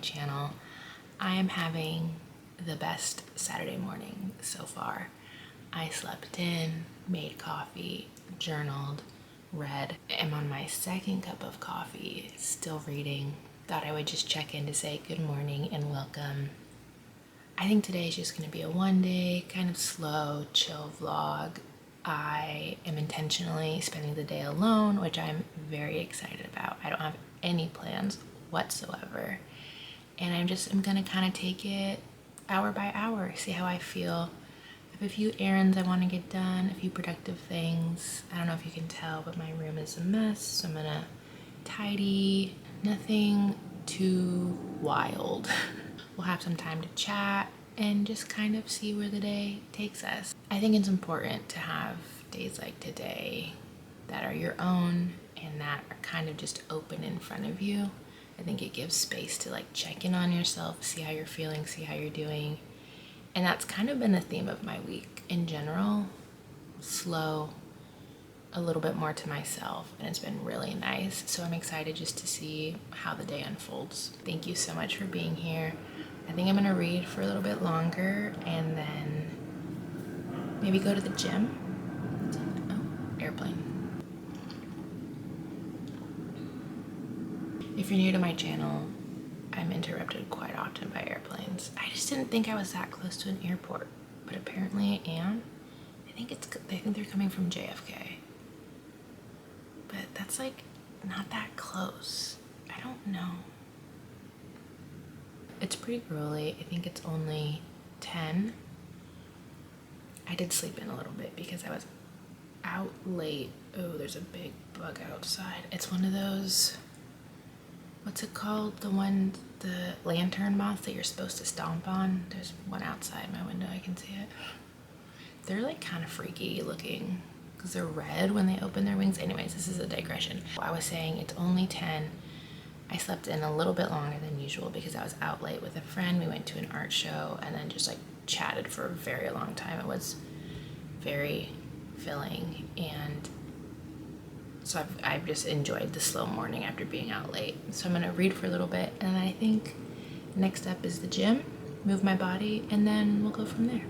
channel. I am having the best Saturday morning so far. I slept in, made coffee, journaled, read. I'm on my second cup of coffee, still reading. Thought I would just check in to say good morning and welcome. I think today is just gonna be a one day, kind of slow, chill vlog. I am intentionally spending the day alone, which I'm very excited about. I don't have any plans whatsoever. And I'm gonna kind of take it hour by hour, see how I feel. I have a few errands I want to get done, a few productive things. I don't know if you can tell, but my room is a mess, so I'm gonna tidy. Nothing too wild. We'll have some time to chat and just kind of see where the day takes us. I think it's important to have days like today that are your own and that are kind of just open in front of you. I think it gives space to like check in on yourself, see how you're feeling, see how you're doing. And that's kind of been the theme of my week in general. Slow, a little bit more to myself, and it's been really nice. So I'm excited just to see how the day unfolds. Thank you so much for being here. I think I'm gonna read for a little bit longer and then maybe go to the gym. Oh, airplane. If you're new to my channel, I'm interrupted quite often by airplanes. I just didn't think I was that close to an airport, but apparently I am. I think they're coming from JFK, but that's like not that close. I don't know. It's pretty early. I think it's only 10. I did sleep in a little bit because I was out late. Oh, there's a big bug outside. It's one of those, what's it called? The lantern moths that you're supposed to stomp on. There's one outside my window, I can see it. They're like kind of freaky looking because they're red when they open their wings. Anyways, this is a digression. I was saying it's only 10. I slept in a little bit longer than usual because I was out late with a friend. We went to an art show and then just like chatted for a very long time. It was very filling, and so I've just enjoyed the slow morning after being out late. So I'm gonna read for a little bit, and I think next up is the gym, move my body, and then we'll go from there.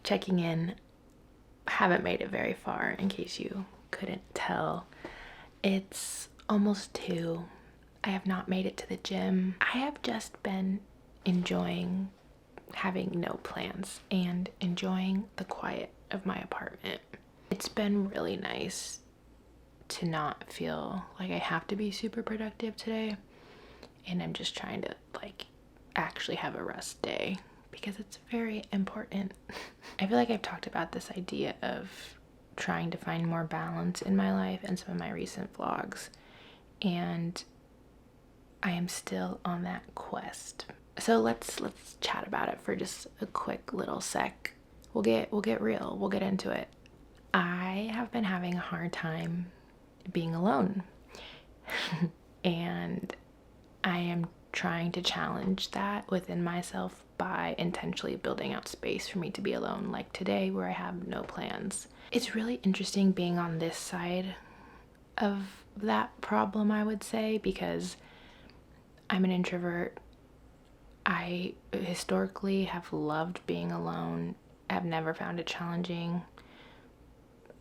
Checking in. Haven't made it very far, in case you couldn't tell. It's almost 2. I have not made it to the gym. I have just been enjoying having no plans and enjoying the quiet of my apartment. It's been really nice to not feel like I have to be super productive today, and I'm just trying to like actually have a rest day, because it's very important. I feel like I've talked about this idea of trying to find more balance in my life in some of my recent vlogs, and I am still on that quest. So let's chat about it for just a quick little sec. We'll get real. We'll get into it. I have been having a hard time being alone. And I am trying to challenge that within myself by intentionally building out space for me to be alone, like today where I have no plans. It's really interesting being on this side of that problem, I would say, because I'm an introvert. I historically have loved being alone. I've never found it challenging.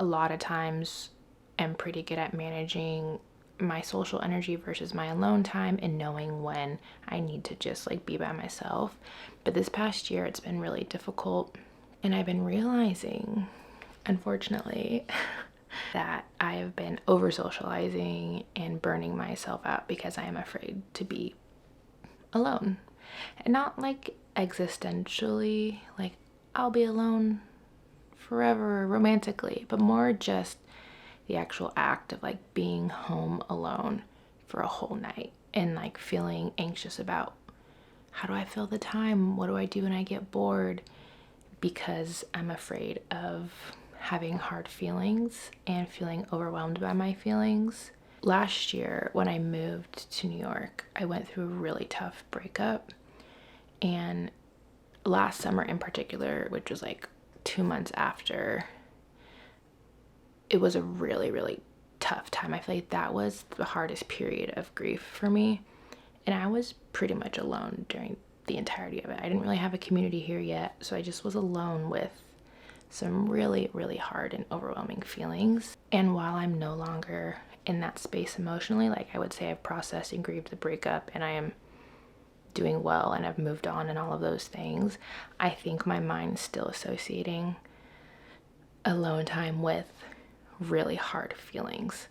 A lot of times I'm pretty good at managing my social energy versus my alone time and knowing when I need to just like be by myself. But this past year it's been really difficult, and I've been realizing, unfortunately, that I have been over socializing and burning myself out because I am afraid to be alone. And not like existentially, like I'll be alone forever romantically, but more just the actual act of like being home alone for a whole night and like feeling anxious about how do I fill the time? What do I do when I get bored? Because I'm afraid of having hard feelings and feeling overwhelmed by my feelings. Last year, when I moved to New York, I went through a really tough breakup. And last summer in particular, which was like 2 months after, it was a really, really tough time. I feel like that was the hardest period of grief for me. And I was pretty much alone during the entirety of it. I didn't really have a community here yet, so I just was alone with some really, really hard and overwhelming feelings. And while I'm no longer in that space emotionally, like I would say I've processed and grieved the breakup and I am doing well and I've moved on and all of those things, I think my mind's still associating alone time with really hard feelings.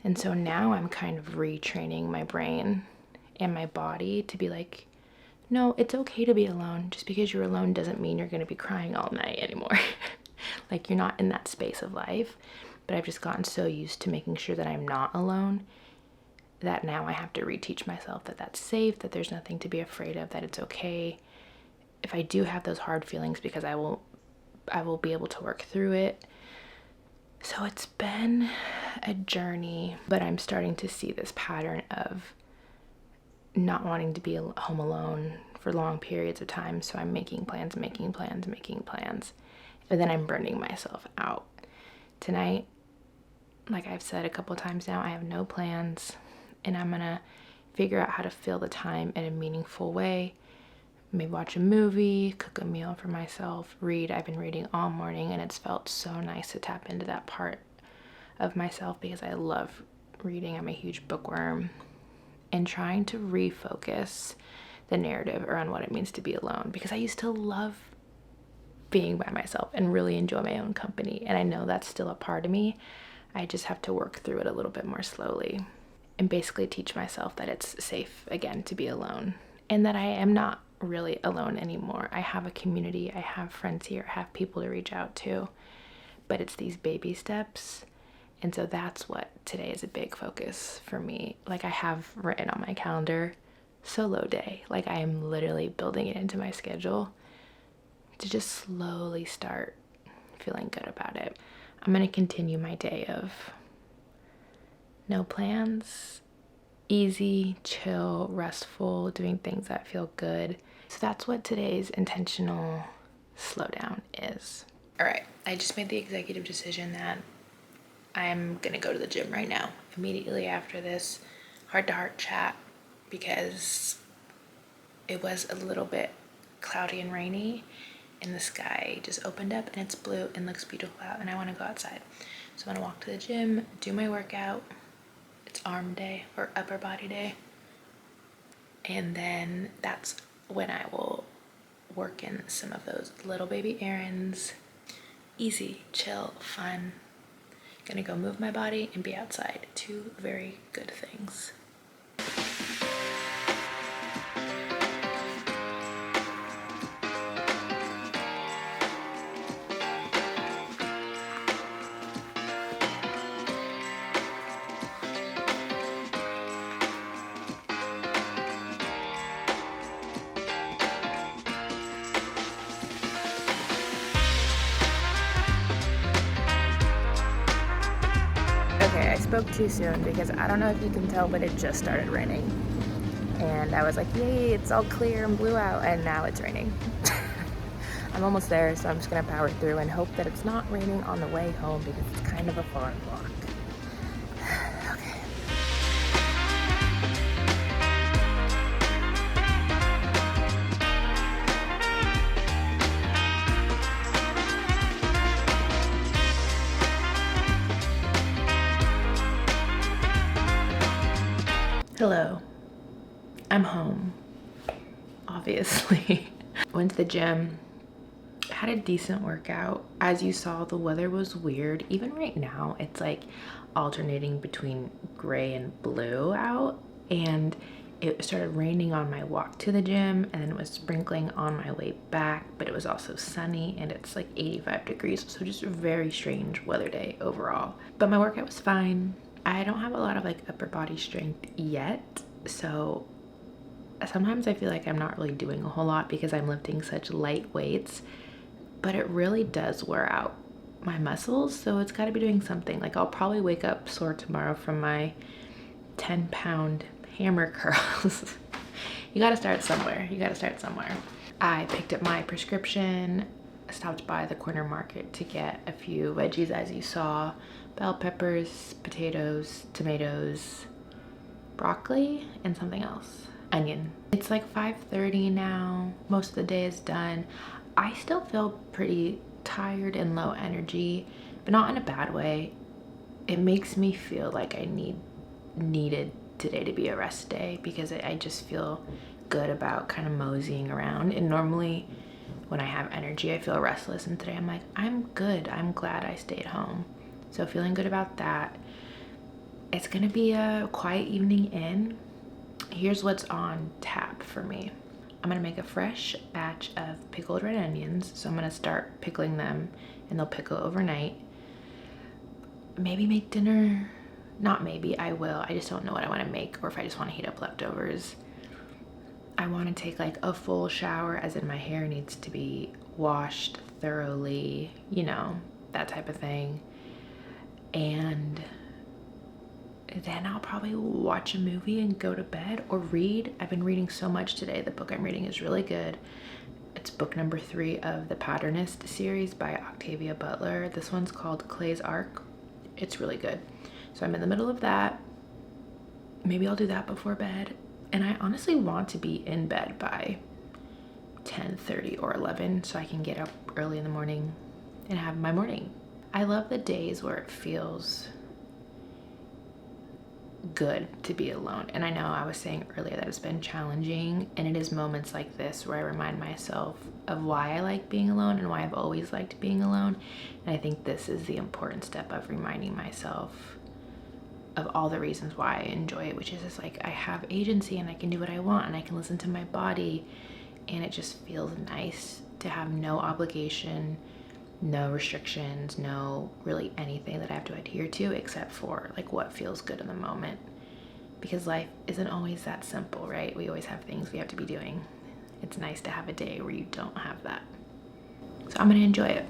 And so now I'm kind of retraining my brain and my body to be like, no, it's okay to be alone. Just because you're alone doesn't mean you're going to be crying all night anymore. Like you're not in that space of life. But I've just gotten so used to making sure that I'm not alone that now I have to reteach myself that that's safe, that there's nothing to be afraid of, that it's okay if I do have those hard feelings, because I will be able to work through it. So it's been a journey, but I'm starting to see this pattern of not wanting to be home alone for long periods of time. So I'm making plans, but then I'm burning myself out. Tonight, like I've said a couple times now, I have no plans, and I'm gonna figure out how to fill the time in a meaningful way. Maybe watch a movie, cook a meal for myself, read. I've been reading all morning, and it's felt so nice to tap into that part of myself because I love reading. I'm a huge bookworm. And trying to refocus the narrative around what it means to be alone, because I used to love being by myself and really enjoy my own company, and I know that's still a part of me. I just have to work through it a little bit more slowly and basically teach myself that it's safe again to be alone, and that I am not really alone anymore. I have a community, I have friends here, I have people to reach out to, but it's these baby steps. And so that's what today is a big focus for me. Like I have written on my calendar, solo day. Like I am literally building it into my schedule to just slowly start feeling good about it. I'm going to continue my day of no plans, easy, chill, restful, doing things that feel good. So that's what today's intentional slowdown is. All right, I just made the executive decision that I'm gonna go to the gym right now, immediately after this heart-to-heart chat, because it was a little bit cloudy and rainy and the sky just opened up and it's blue and looks beautiful out, and I want to go outside. So I'm gonna walk to the gym, do my workout. It's arm day or upper body day, and then that's when I will work in some of those little baby errands. Easy, chill, fun. Gonna go move my body and be outside. 2 very good things. Okay, I spoke too soon because I don't know if you can tell, but it just started raining. And I was like, yay, it's all clear and blue out, and now it's raining. I'm almost there, so I'm just gonna power through and hope that it's not raining on the way home because it's kind of a far walk. Okay. Hello, I'm home, obviously. Went to the gym, had a decent workout. As you saw, the weather was weird. Even right now, it's like alternating between gray and blue out, and it started raining on my walk to the gym, and then it was sprinkling on my way back, but it was also sunny, and it's like 85 degrees, so just a very strange weather day overall. But my workout was fine. I don't have a lot of like upper body strength yet, so sometimes I feel like I'm not really doing a whole lot because I'm lifting such light weights, but it really does wear out my muscles, so it's got to be doing something. Like, I'll probably wake up sore tomorrow from my 10-pound hammer curls. You got to start somewhere. I picked up my prescription, stopped by the corner market to get a few veggies, as you saw: bell peppers, potatoes, tomatoes, broccoli, and something else. Onion. It's like 5:30 now. Most of the day is done. I still feel pretty tired and low energy, but not in a bad way. It makes me feel like I needed today to be a rest day, because I just feel good about kind of moseying around. And normally when I have energy, I feel restless, and today I'm like, I'm good. I'm glad I stayed home. So feeling good about that. It's gonna be a quiet evening in. Here's what's on tap for me. I'm gonna make a fresh batch of pickled red onions. So I'm gonna start pickling them, and they'll pickle overnight. Maybe make dinner. Not maybe, I will. I just don't know what I want to make, or if I just want to heat up leftovers. I want to take like a full shower, as in my hair needs to be washed thoroughly, you know, that type of thing. And then I'll probably watch a movie and go to bed, or read. I've been reading so much today. The book I'm reading is really good. It's book number 3 of the Patternist series by Octavia Butler. This one's called Clay's Arc. It's really good. So I'm in the middle of that. Maybe I'll do that before bed. And I honestly want to be in bed by 10:30 or 11, so I can get up early in the morning and have my morning. I love the days where it feels good to be alone. And I know I was saying earlier that it's been challenging, and it is moments like this where I remind myself of why I like being alone and why I've always liked being alone. And I think this is the important step of reminding myself of all the reasons why I enjoy it, which is just like, I have agency and I can do what I want and I can listen to my body, and it just feels nice to have no obligation, no restrictions, no really anything that I have to adhere to except for like what feels good in the moment. Because life isn't always that simple, right? We always have things we have to be doing. It's nice to have a day where you don't have that. So I'm gonna enjoy it.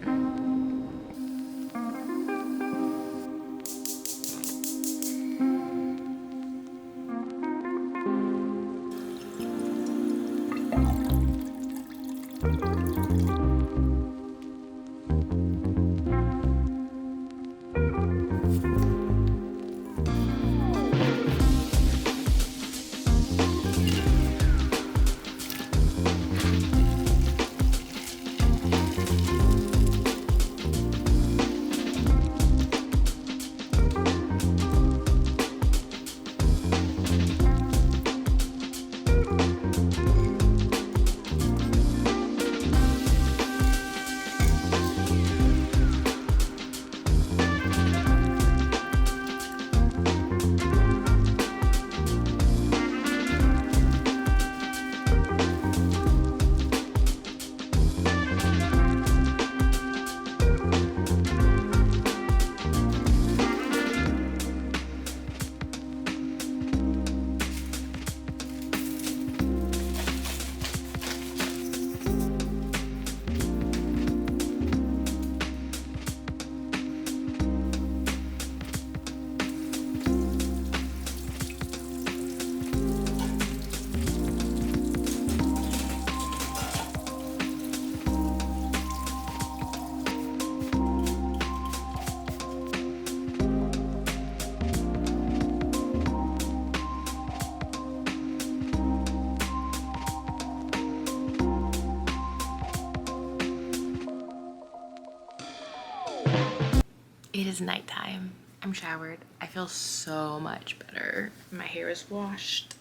It is nighttime. I'm showered. I feel so much better. My hair is washed.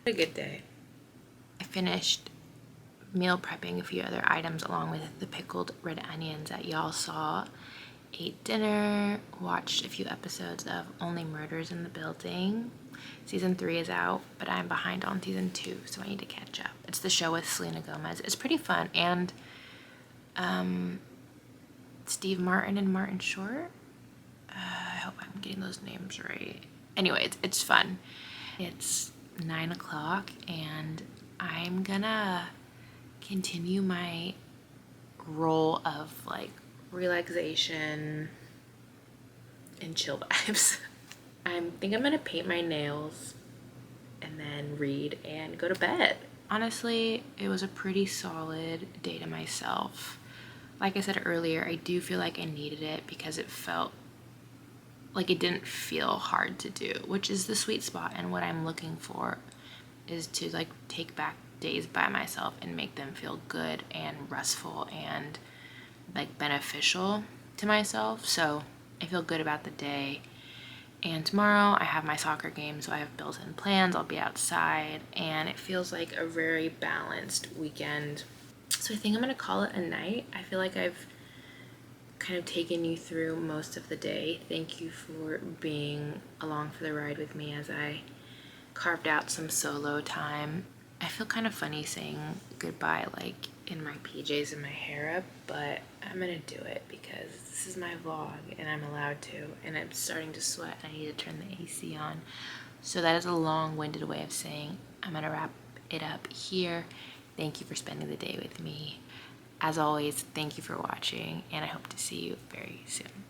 A good day. I finished meal prepping a few other items along with the pickled red onions that y'all saw. Ate dinner, watched a few episodes of Only Murders in the Building. Season 3 is out, but I'm behind on season 2, so I need to catch up. It's the show with Selena Gomez. It's pretty fun, and Steve Martin and Martin Short. I hope I'm getting those names right. Anyway, it's fun. It's 9 o'clock, and I'm gonna continue my role of like relaxation and chill vibes. I think I'm gonna paint my nails and then read and go to bed. Honestly, it was a pretty solid day to myself. Like I said earlier, I do feel like I needed it because it felt like it didn't feel hard to do, which is the sweet spot, and what I'm looking for is to like take back days by myself and make them feel good and restful and like beneficial to myself. So I feel good about the day. And tomorrow I have my soccer game, so I have built-in plans. I'll be outside, and it feels like a very balanced weekend. So I think I'm gonna call it a night. I feel like I've kind of taken you through most of the day. Thank you for being along for the ride with me as I carved out some solo time. I feel kind of funny saying goodbye like in my PJs and my hair up, but I'm gonna do it because this is my vlog and I'm allowed to, and I'm starting to sweat. I need to turn the AC on. So that is a long-winded way of saying I'm gonna wrap it up here. Thank you for spending the day with me. As always, thank you for watching, and I hope to see you very soon.